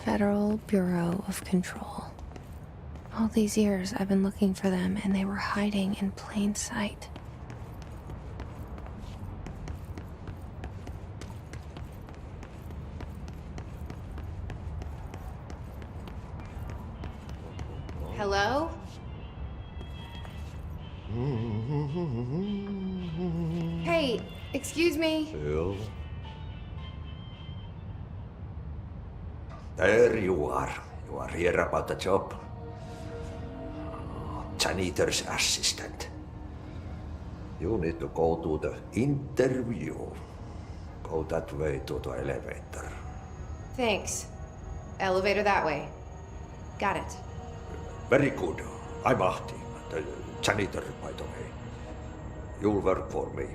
Federal Bureau of Control. All these years I've been looking for them, and they were hiding in plain sight. Hello? Hey, excuse me? Bill? There you are. You are here about the job. Janitor's assistant. You need to go to the interview. Go that way to the elevator. Thanks. Elevator that way. Got it. Very good. I'm Ahti, the janitor, by the way. You'll work for me.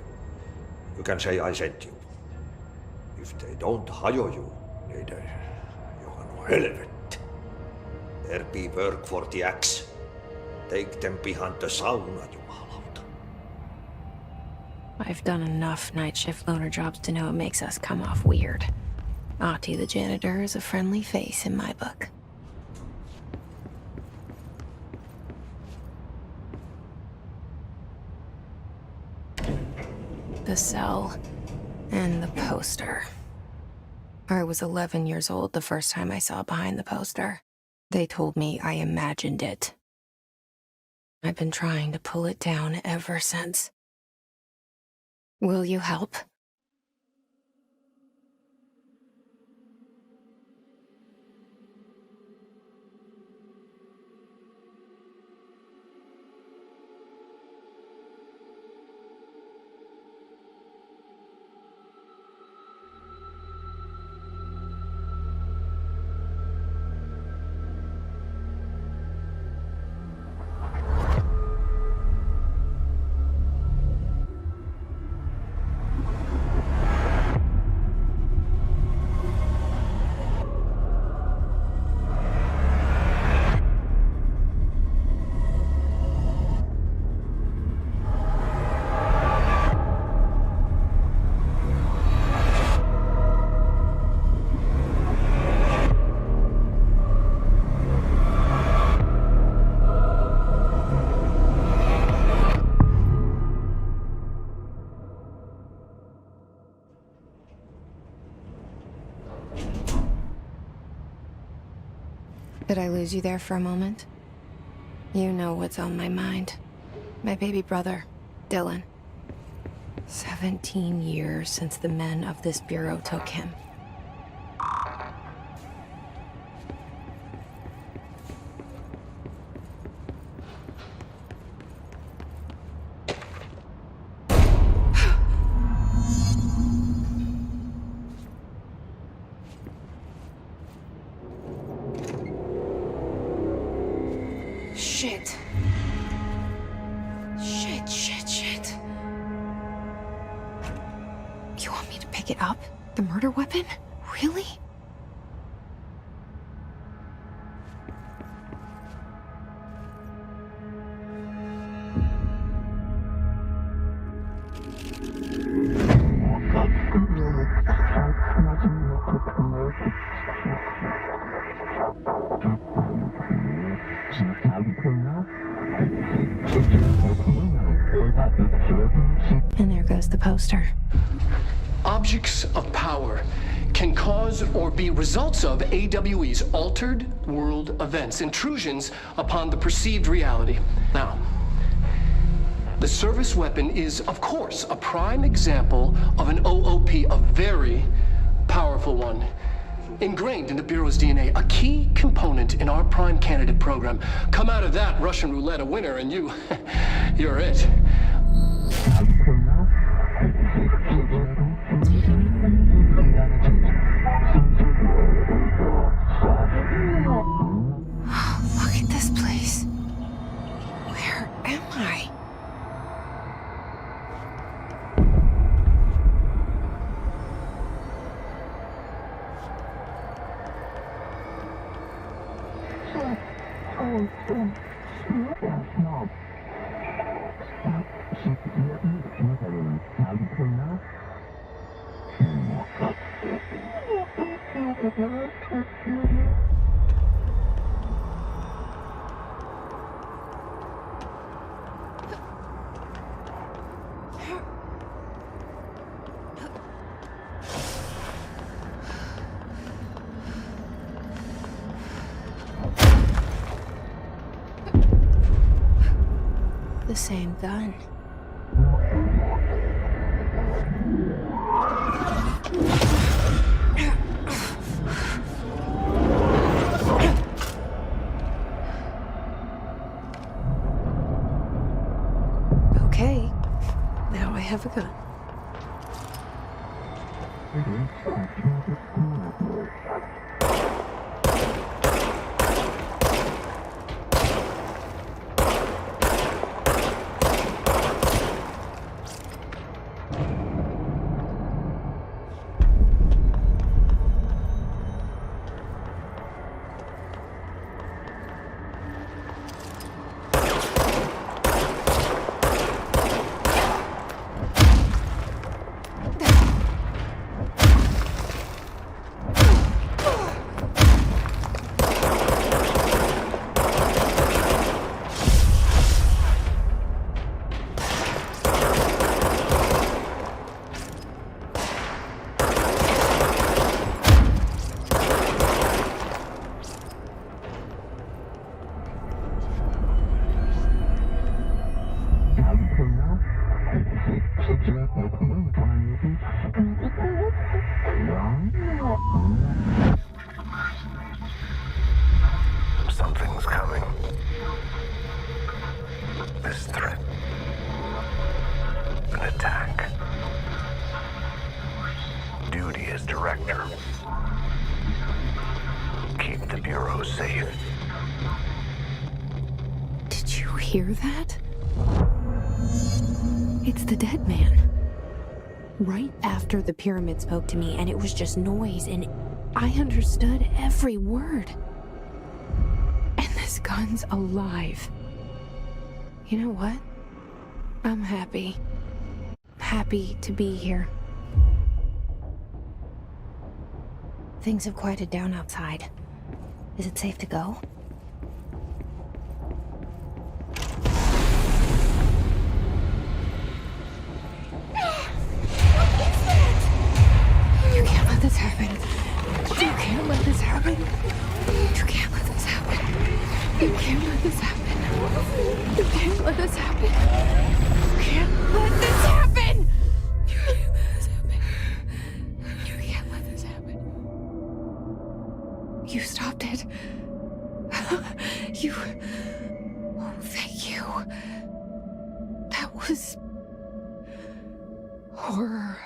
You can say I sent you. If they don't hire you, neither you are no helvet. There be work for the axe. Take them behind the sauna, jumalauta. I've done enough night shift loner jobs to know it makes us come off weird. Ahti the janitor is a friendly face in my book. The cell and the poster. I was 11 years old the first time I saw behind the poster. They told me I imagined it. I've been trying to pull it down ever since. Will you help? Did I lose you there for a moment? You know what's on my mind. My baby brother, Dylan. 17 years since the men of this bureau took him. Shit. Shit. You want me to pick it up? The murder weapon? Really? And there goes the poster. Objects of power can cause or be results of AWE's altered world events, intrusions upon the perceived reality. Now, the service weapon is, of course, a prime example of an OOP, a very powerful one. Ingrained in the Bureau's DNA, a key component in our prime candidate program. Come out of that Russian roulette a winner and you're it. Look at this place. Where am I? the same gun. Okay, now I have a gun. Something's coming. This threat. An attack. Duty as director. Keep the Bureau safe. Did you hear that? It's the dead man. Right after the pyramid spoke to me, and it was just noise, and I understood every word. And this gun's alive. You know what? I'm happy. Happy to be here. Things have quieted down outside. Is it safe to go? You can't let this happen. You can't let this happen. You can't let this happen. You can't let this happen. You can't let this happen. You can't let this happen. You can't let this happen. You can't let this happen. You stopped it. You. Oh, thank you. That was horror.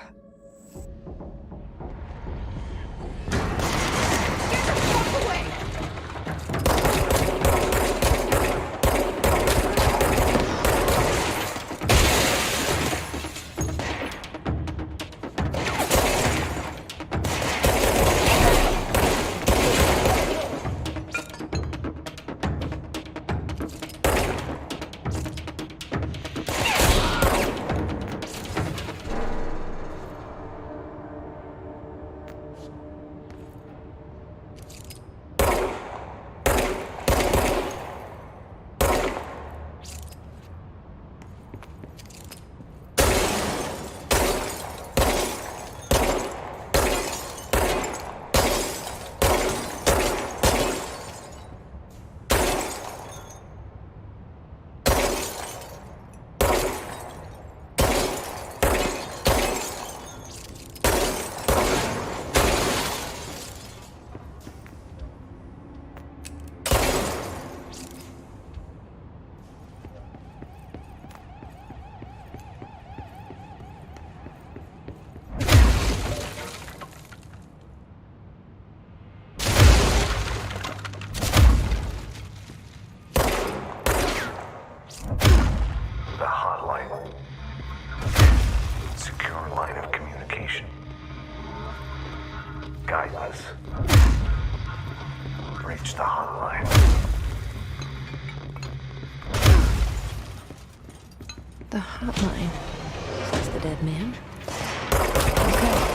The hotline. Secure line of communication. Guidance. Reach the hotline. The hotline. Says the dead man. Okay.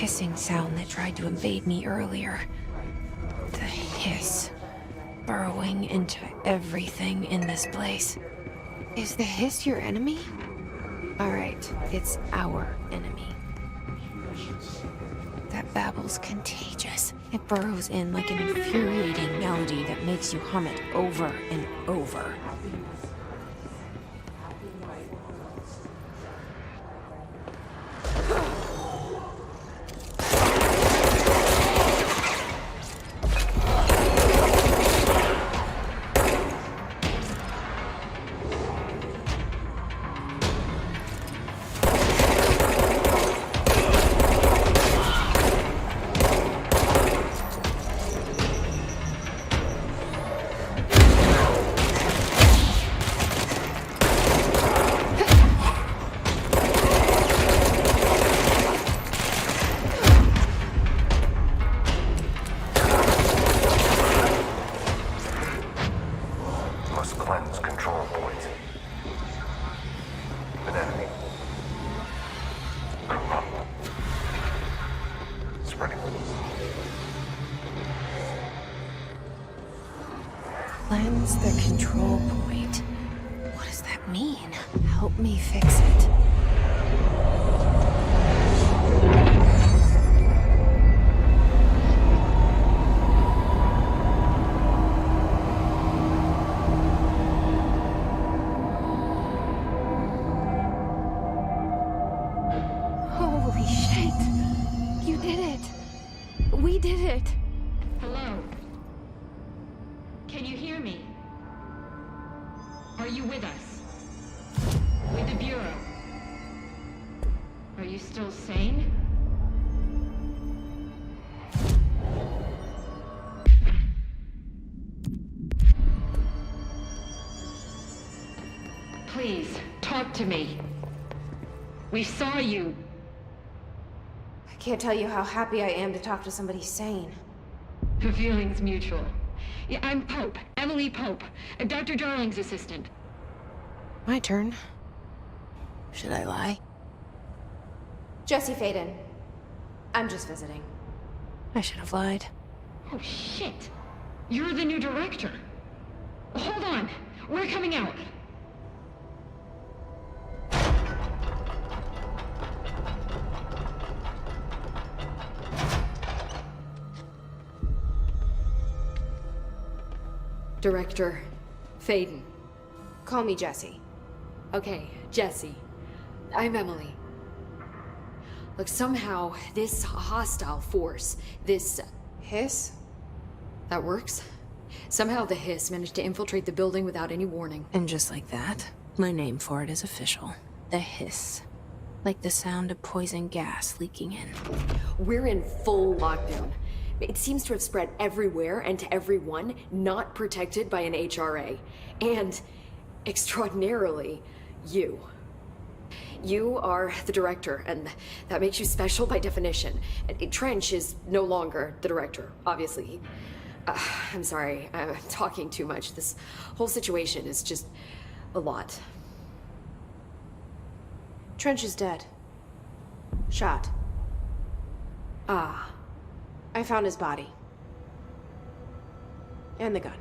hissing sound that tried to invade me earlier. The hiss. Burrowing into everything in this place. Is the hiss your enemy? Alright, it's our enemy. That babble's contagious. It burrows in like an infuriating melody that makes you hum it over and over. Must cleanse control points. An enemy. Corrupt. Spreading. Cleanse the control point. What does that mean? Help me fix it. Holy shit! You did it! We did it! Hello? Can you hear me? Are you with us? With the Bureau? Are you still sane? Please, talk to me. We saw you. I can't tell you how happy I am to talk to somebody sane. The feeling's mutual. Yeah, I'm Pope. Emily Pope. Dr. Darling's assistant. My turn. Should I lie? Jesse Faden. I'm just visiting. I should have lied. Oh, shit. You're the new director. Hold on. We're coming out. Director Faden. Call me Jesse. Okay, Jesse. I'm Emily. Look, somehow this hostile force, this... Hiss? that works? Somehow the hiss managed to infiltrate the building without any warning. And just like that, my name for it is official. The hiss. Like the sound of poison gas leaking in. We're in full lockdown. It seems to have spread everywhere and to everyone not protected by an HRA. And, extraordinarily, you. You are the director, and that makes you special by definition. Trench is no longer the director, obviously. I'm sorry, I'm talking too much. This whole situation is just a lot. Trench is dead. Shot. Ah. I found his body. And the gun.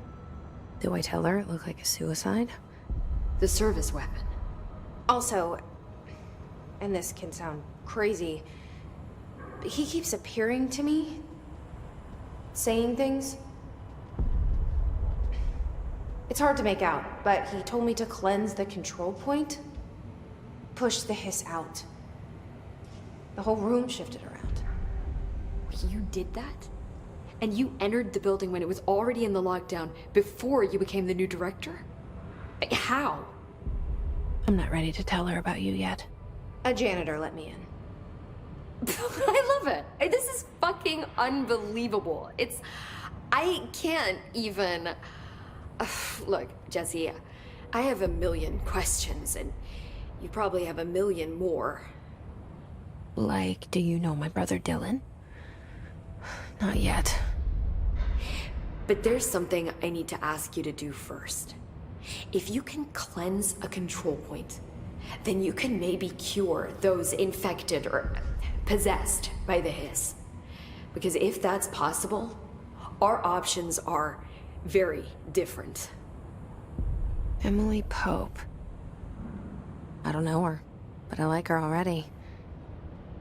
Do I tell her it looked like a suicide? The service weapon. Also, and this can sound crazy, but he keeps appearing to me, saying things. It's hard to make out, but he told me to cleanse the control point, push the hiss out. The whole room shifted around. You did that? And you entered the building when it was already in the lockdown before you became the new director? How? I'm not ready to tell her about you yet. A janitor let me in. I love it. This is fucking unbelievable. I can't even... Look, Jesse, I have a million questions, and you probably have a million more. Like, do you know my brother Dylan? Not yet. But there's something I need to ask you to do first. If you can cleanse a control point, then you can maybe cure those infected or possessed by the hiss. Because if that's possible, our options are very different. Emily Pope. I don't know her, but I like her already.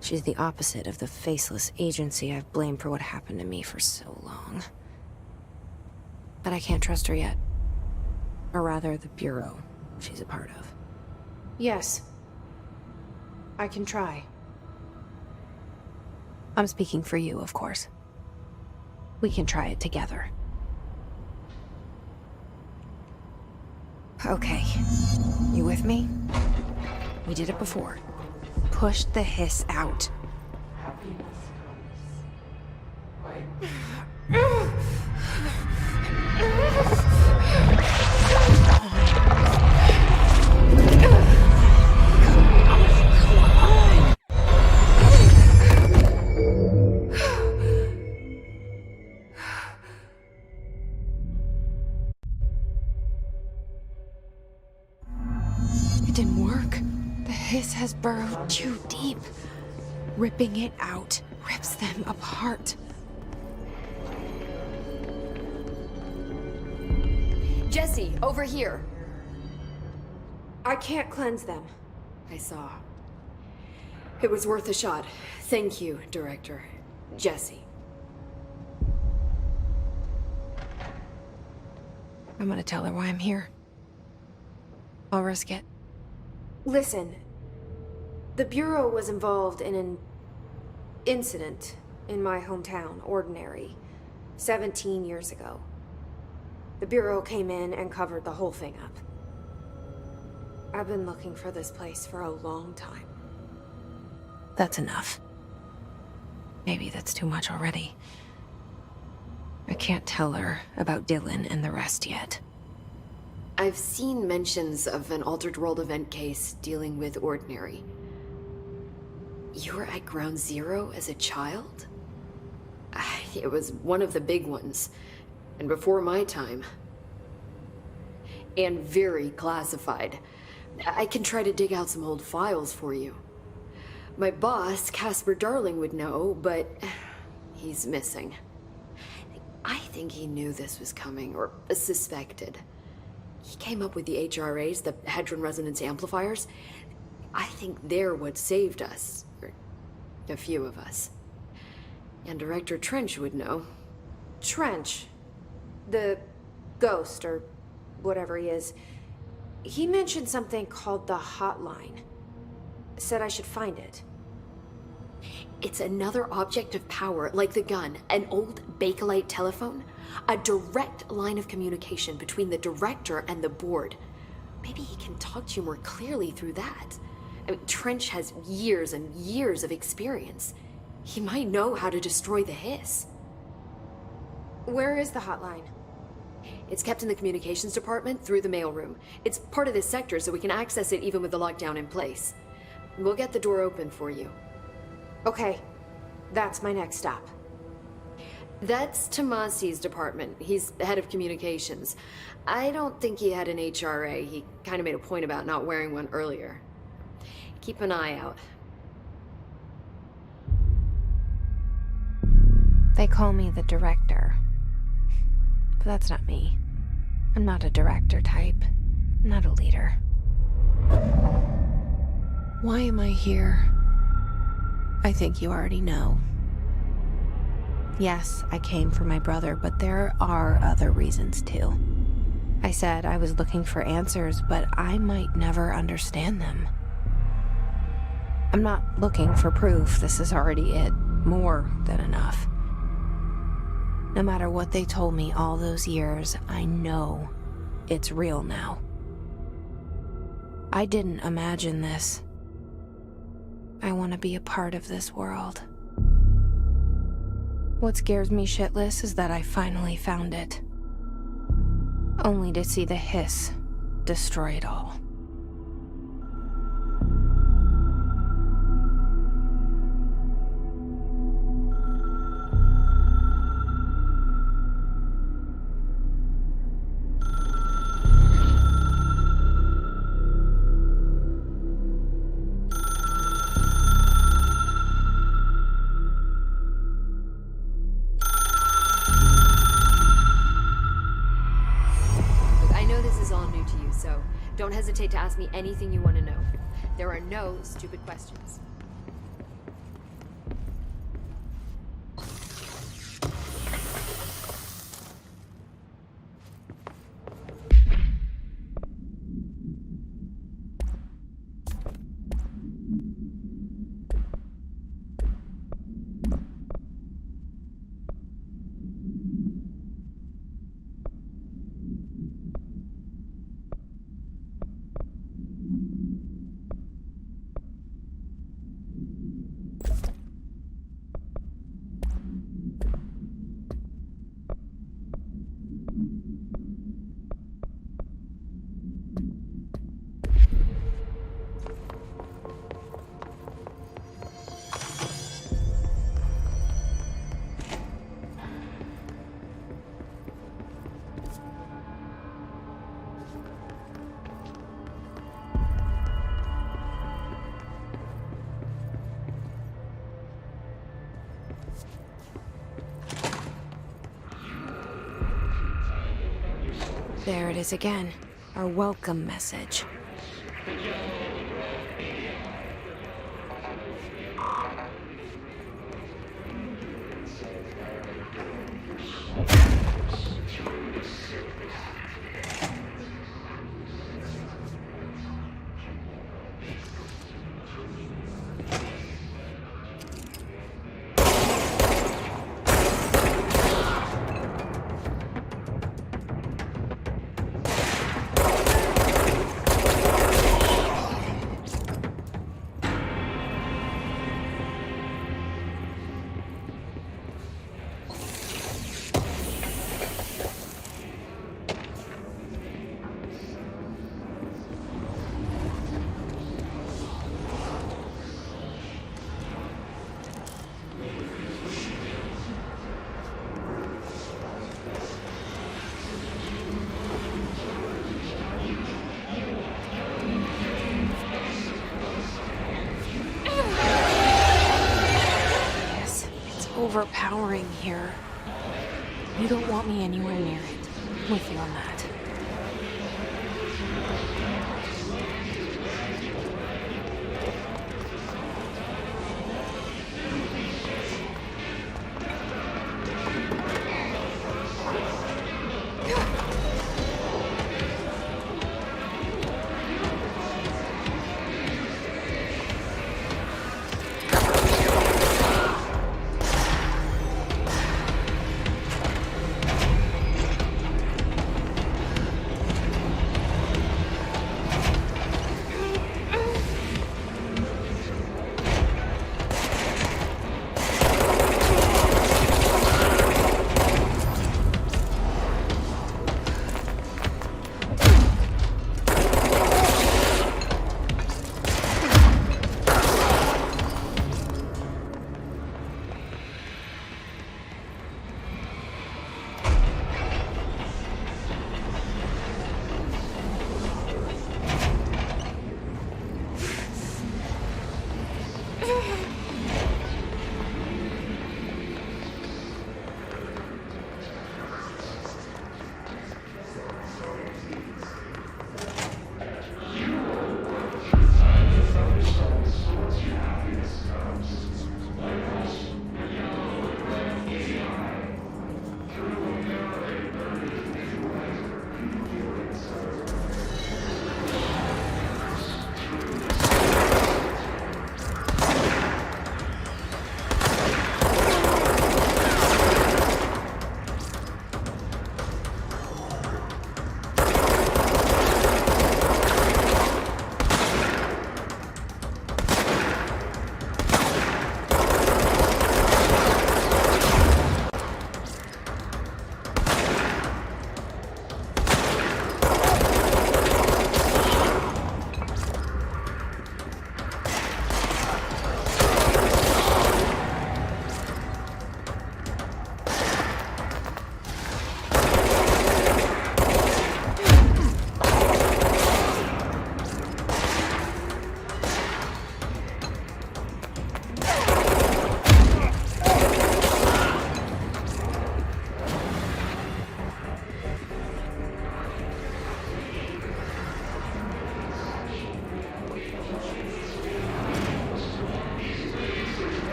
She's the opposite of the faceless agency I've blamed for what happened to me for so long. But I can't trust her yet. Or rather, the Bureau she's a part of. Yes. I can try. I'm speaking for you, of course. We can try it together. Okay. You with me? We did it before. Push the hiss out. It didn't work. The hiss has burrowed too deep. Ripping it out rips them apart. Jesse, over here. I can't cleanse them. I saw. It was worth a shot. Thank you, Director. Jesse. I'm gonna tell her why I'm here. I'll risk it. Listen, the Bureau was involved in an incident in my hometown, Ordinary, 17 years ago. The Bureau came in and covered the whole thing up. I've been looking for this place for a long time. That's enough. Maybe that's too much already. I can't tell her about Dylan and the rest yet. I've seen mentions of an Altered World event case dealing with Ordinary. You were at Ground Zero as a child? It was one of the big ones, and before my time. And very classified. I can try to dig out some old files for you. My boss, Casper Darling, would know, but he's missing. I think he knew this was coming, or suspected. He came up with the HRAs, the Hadron Resonance Amplifiers. I think they're what saved us. Or a few of us. And Director Trench would know. Trench, the ghost, or whatever he is, he mentioned something called the Hotline. Said I should find it. It's another object of power, like the gun, an old Bakelite telephone. A direct line of communication between the director and the board. Maybe he can talk to you more clearly through that. I mean, Trench has years and years of experience. He might know how to destroy the hiss. Where is the hotline? It's kept in the communications department through the mailroom. It's part of this sector, so we can access it even with the lockdown in place. We'll get the door open for you. Okay, that's my next stop. That's Tomasi's department. He's head of communications. I don't think he had an HRA. He kind of made a point about not wearing one earlier. Keep an eye out. They call me the director. But that's not me. I'm not a director type. I'm not a leader. Why am I here? I think you already know. Yes, I came for my brother, but there are other reasons too. I said I was looking for answers, but I might never understand them. I'm not looking for proof. This is already it. More than enough. No matter what they told me all those years, I know it's real now. I didn't imagine this. I want to be a part of this world. What scares me shitless is that I finally found it. Only to see the hiss destroy it all. hesitate to ask me anything you want to know. There are no stupid questions. There it is again. Our welcome message. Overpowering here. You don't want me anywhere near it. I'm with you on that.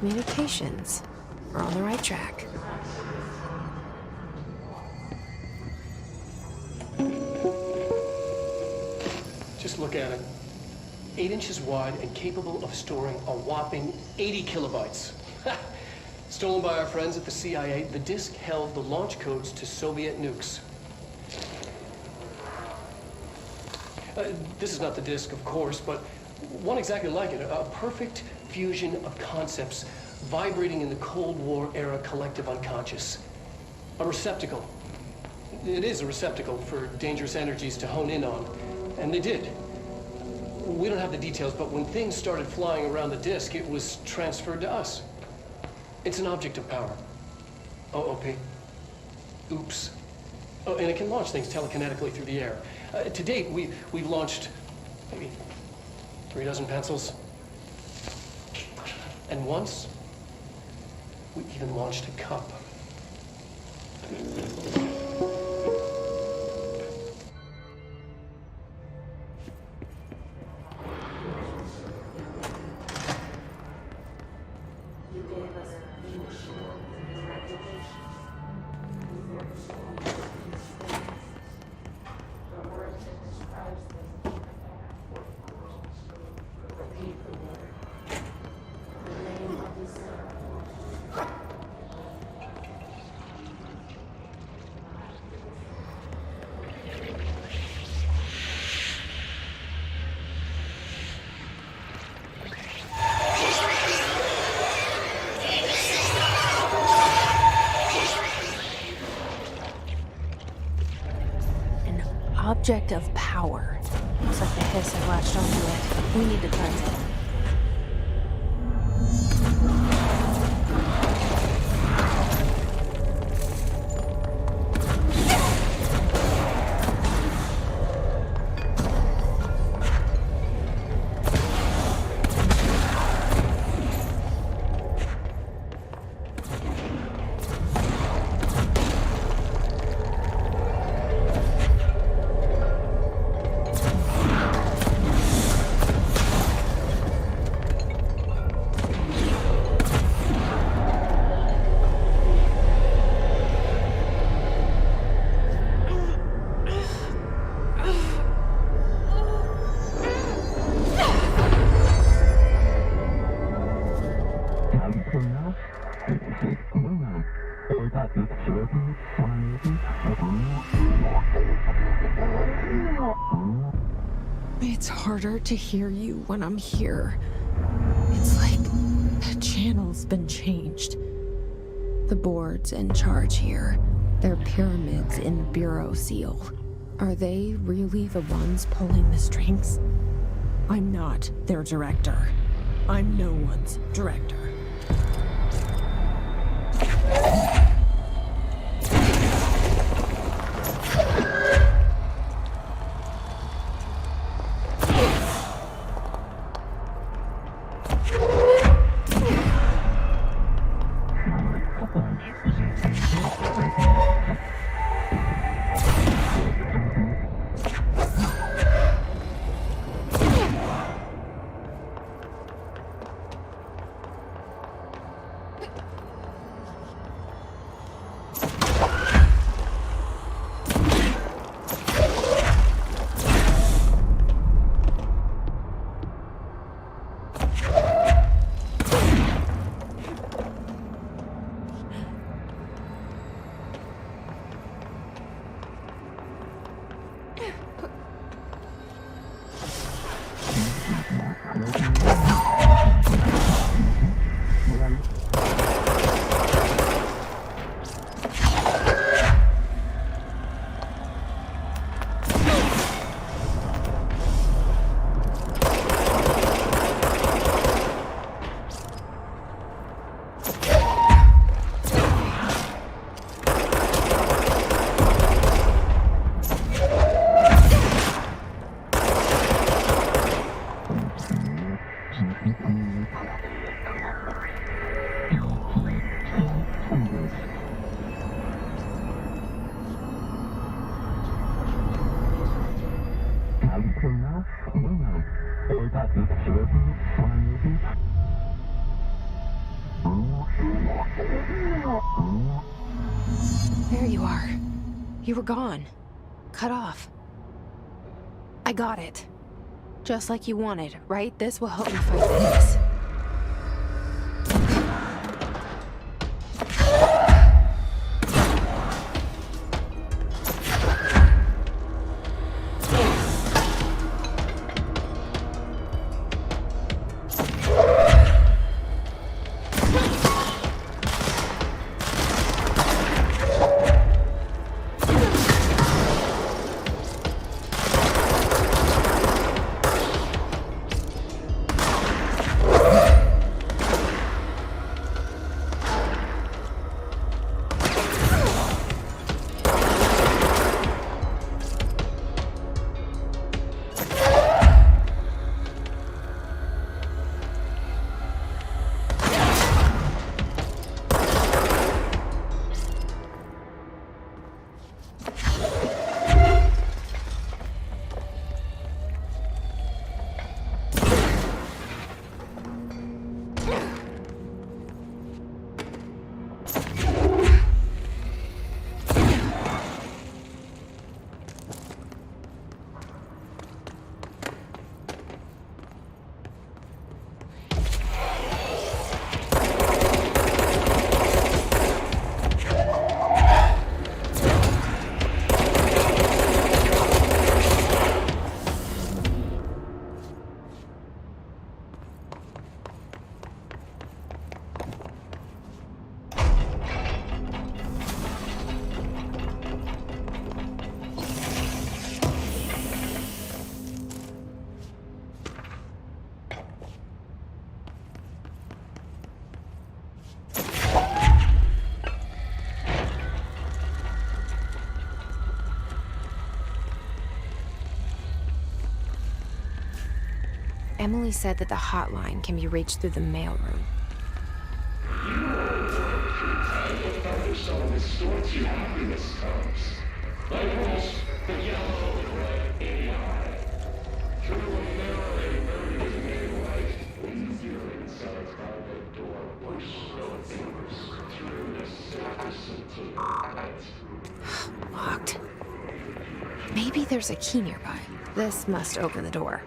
communications. We're on the right track. Just look at it. 8 inches wide and capable of storing a whopping 80 kilobytes. Stolen by our friends at the CIA, the disk held the launch codes to Soviet nukes. This is not the disk, of course, but one exactly like it. A perfect fusion of concepts vibrating in the Cold War era collective unconscious. A receptacle. It is a receptacle for dangerous energies to hone in on. And they did. We don't have the details, but when things started flying around the disk, it was transferred to us. It's an object of power. OOP. Oops. Oh, and it can launch things telekinetically through the air. To date, we've launched maybe 3 dozen pencils. And once, we even launched a cup. Object of power. Looks like the hiss have latched onto it. We need to cleanse it. It's harder to hear you when I'm here. It's like the channel's been changed. The board's in charge here. They're pyramids in the Bureau seal. Are they really the ones pulling the strings? I'm not their director. I'm no one's director. There you are. You were gone. Cut off. I got it. Just like you wanted, right? This will help me fight this. Emily said that the hotline can be reached through the mailroom. Locked. Maybe there's a key nearby. This must open the door.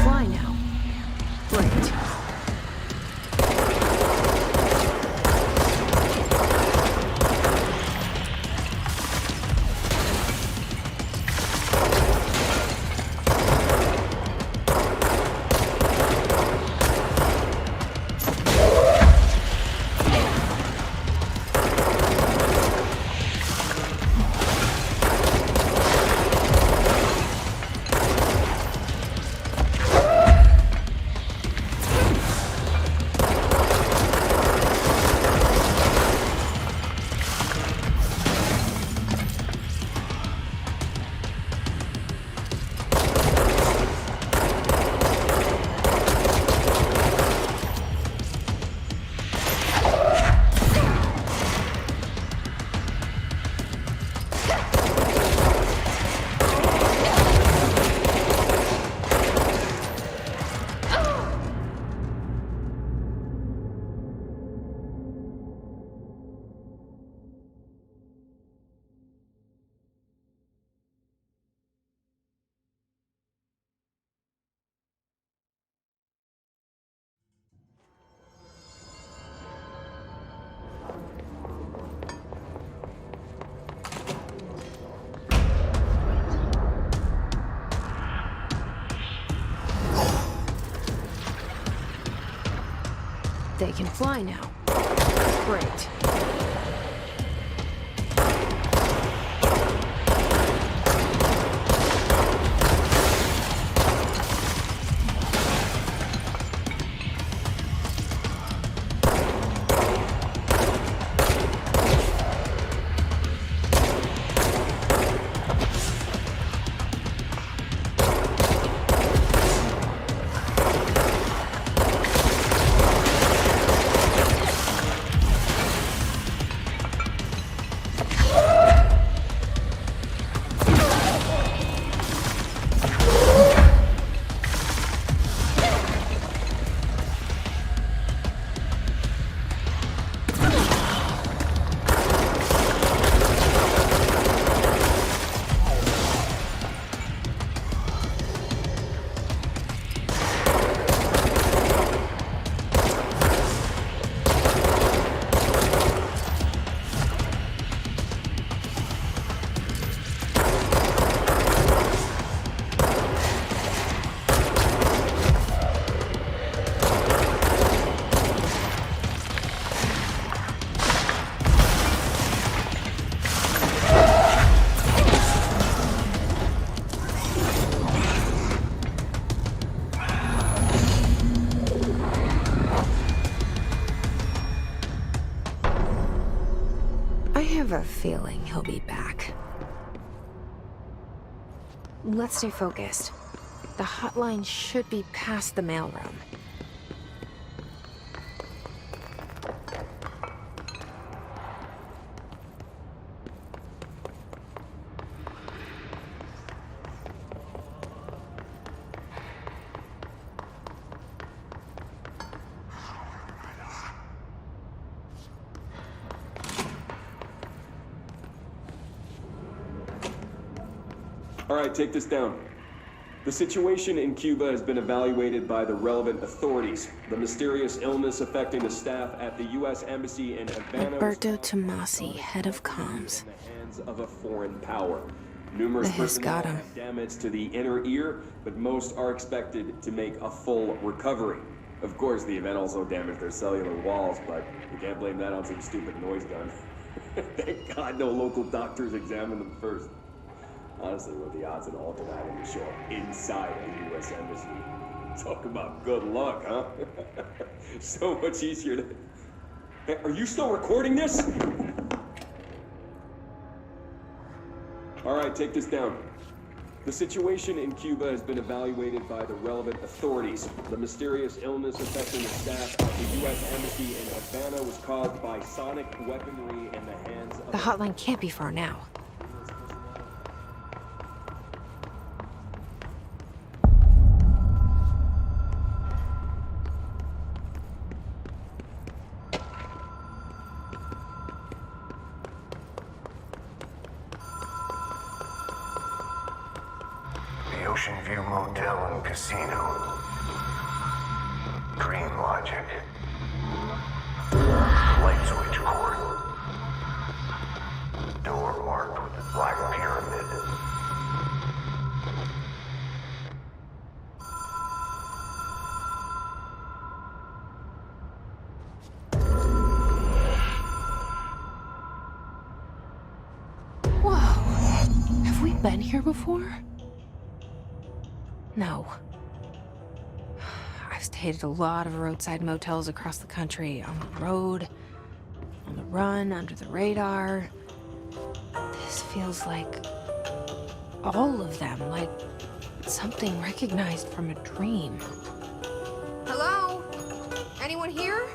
Fly now. Great. They can fly now. Great. I have a feeling he'll be back. Let's stay focused. The hotline should be past the mailroom. All right, take this down. The situation in Cuba has been evaluated by the relevant authorities. The mysterious illness affecting the staff at the U.S. Embassy in Havana. Alberto Tomasi, head of comms. In the hands of a foreign power. Numerous The hiss personnel got him. have damage to the inner ear, but most are expected to make a full recovery. Of course, the event also damaged their cellular walls, but you can't blame that on some stupid noise gun. Thank God no local doctors examined them first. Honestly, what are the odds that Alter having to show up inside the U.S. Embassy? Talk about good luck, huh? So much easier to... Hey, are you still recording this? All right, take this down. The situation in Cuba has been evaluated by the relevant authorities. The mysterious illness affecting the staff at the U.S. Embassy in Havana was caused by sonic weaponry in the hands of... The hotline can't be far now. The Ocean View Motel and Casino. Dream Logic. Light switch cord. Door marked with the Black Pyramid. Whoa. Have we been here before? No. I've stayed at a lot of roadside motels across the country, on the road, on the run, under the radar. This feels like all of them, like something recognized from a dream. Hello? Anyone here?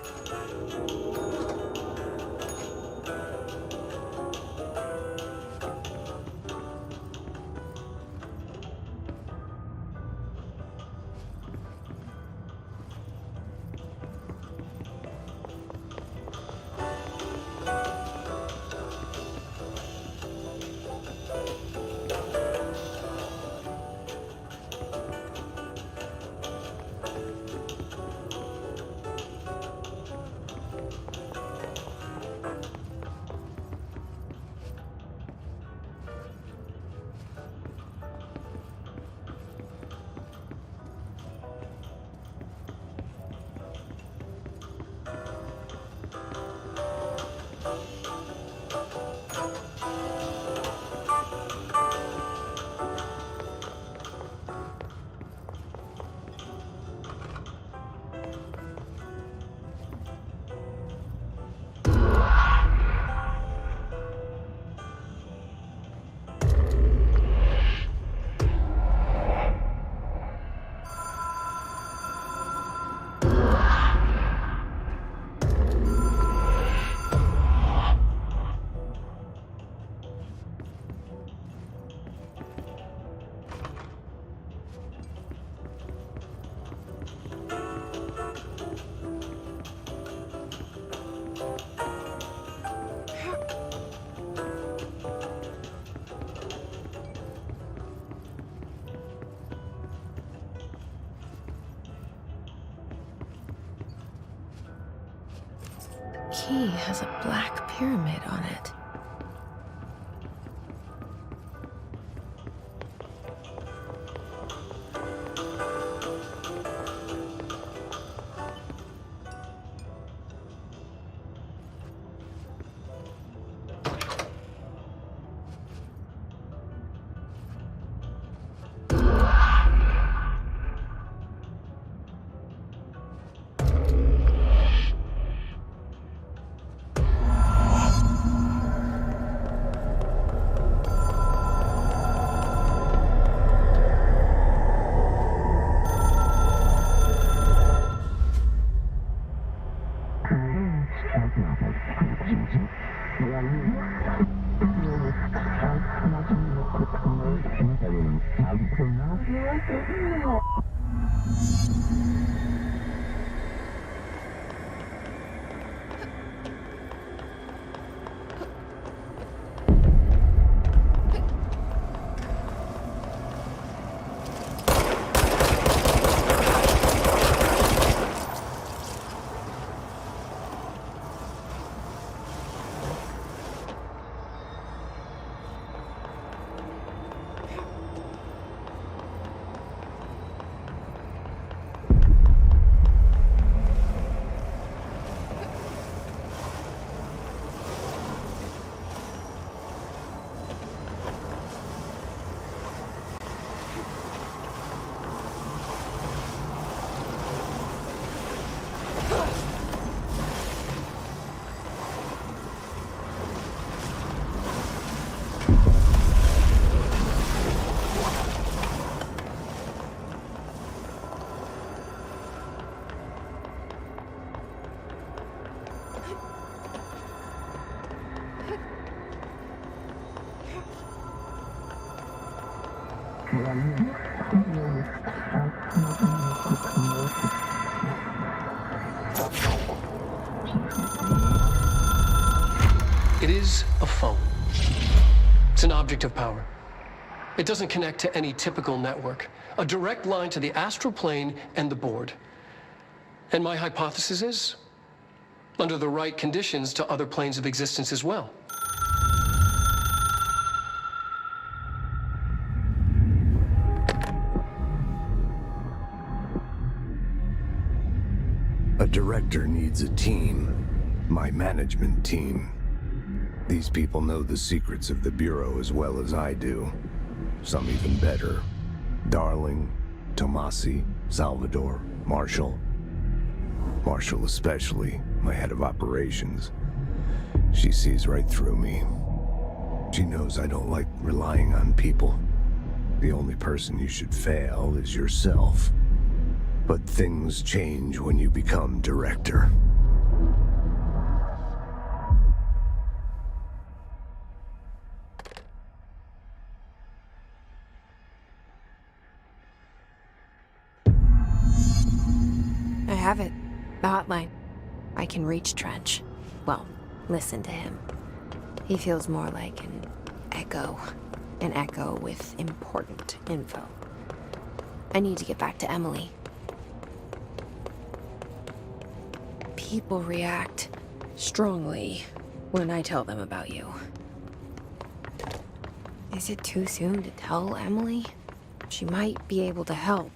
Key has a black pyramid on it. It is a phone. It's an object of power. It doesn't connect to any typical network. A direct line to the astral plane and the board. And my hypothesis is, under the right conditions, to other planes of existence as well. A director needs a team. My management team. These people know the secrets of the Bureau as well as I do. Some even better. Darling, Tomasi, Salvador, Marshall. Marshall especially, my head of operations. She sees right through me. She knows I don't like relying on people. The only person you should fail is yourself. But things change when you become director. I have it. The hotline. I can reach Trench. Well, listen to him. He feels more like an echo. An echo with important info. I need to get back to Emily. People react strongly when I tell them about you. Is it too soon to tell Emily? She might be able to help.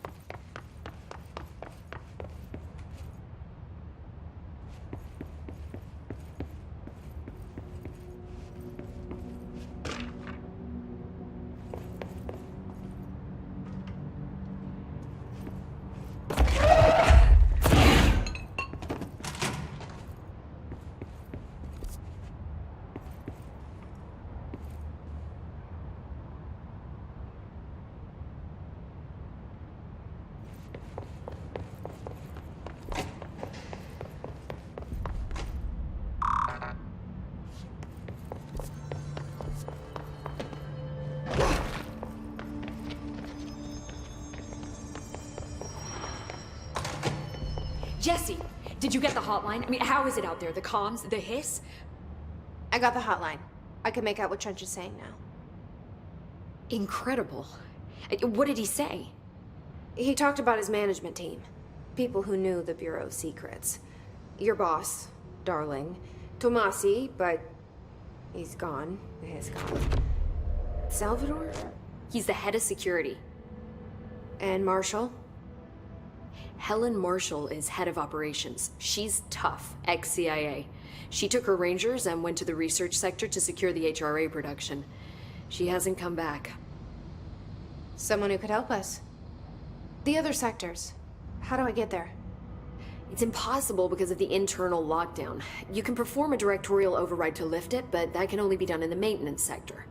Jesse, did you get the hotline? I mean, how is it out there? The comms, the hiss? I got the hotline. I can make out what Trench is saying now. Incredible. What did he say? He talked about his management team. People who knew the Bureau's secrets. Your boss, Darling. Tomasi, but he's gone. He's gone. Salvador? He's the head of security. And Marshall? Helen Marshall is head of operations. She's tough, ex-CIA. She took her Rangers and went to the research sector to secure the HRA production. She hasn't come back. Someone who could help us. The other sectors. How do I get there? It's impossible because of the internal lockdown. You can perform a directorial override to lift it, but that can only be done in the maintenance sector.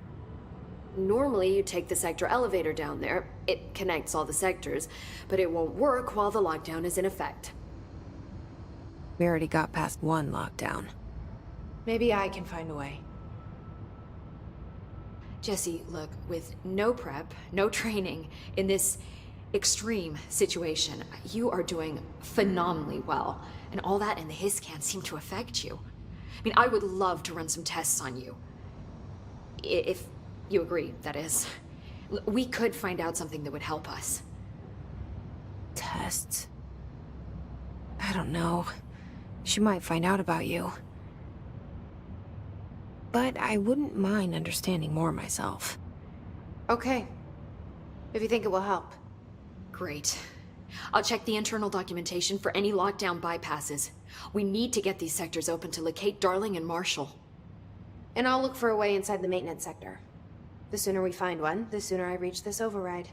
Normally, you take the sector elevator down there. It connects all the sectors, but it won't work while the lockdown is in effect. We already got past one lockdown. Maybe I can find a way. Jesse, look, with no prep, no training, in this extreme situation, you are doing phenomenally well. And all that and the hiss can't seem to affect you. I mean, I would love to run some tests on you. If you agree, that is. We could find out something that would help us. Tests? I don't know. She might find out about you. But I wouldn't mind understanding more myself. Okay. If you think it will help. Great. I'll check the internal documentation for any lockdown bypasses. We need to get these sectors open to locate Darling and Marshall. And I'll look for a way inside the maintenance sector. The sooner we find one, the sooner I reach this override.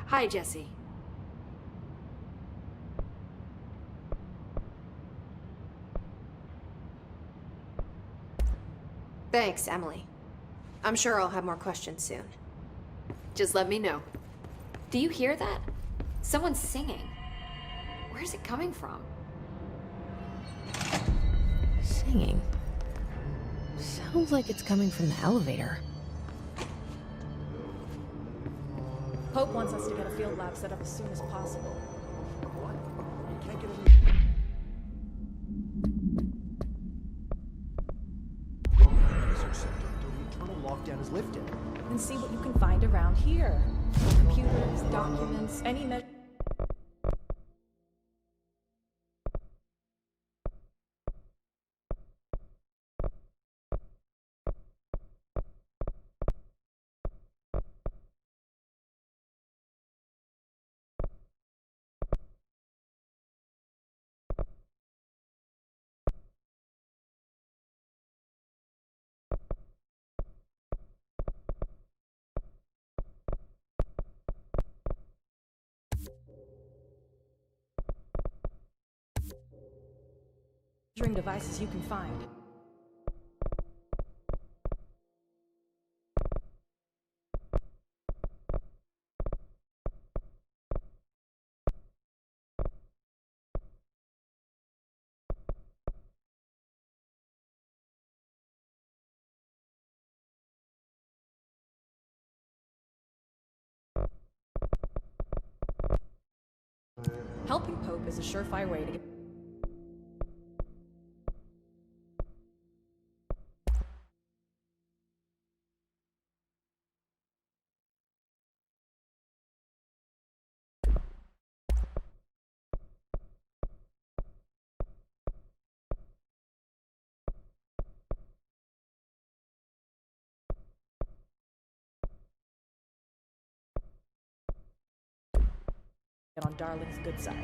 Hi, Jesse. Thanks, Emily. I'm sure I'll have more questions soon. Just let me know. Do you hear that? Someone's singing. Where's it coming from? Singing? Sounds like it's coming from the elevator. Pope wants us to get a field lab set up as soon as possible. What? You can't get a research center until the internal lockdown is lifted. And see what you can find around here. Computers, documents, any measuring devices you can find. Helping Pope is a surefire way to get on Darling's good side.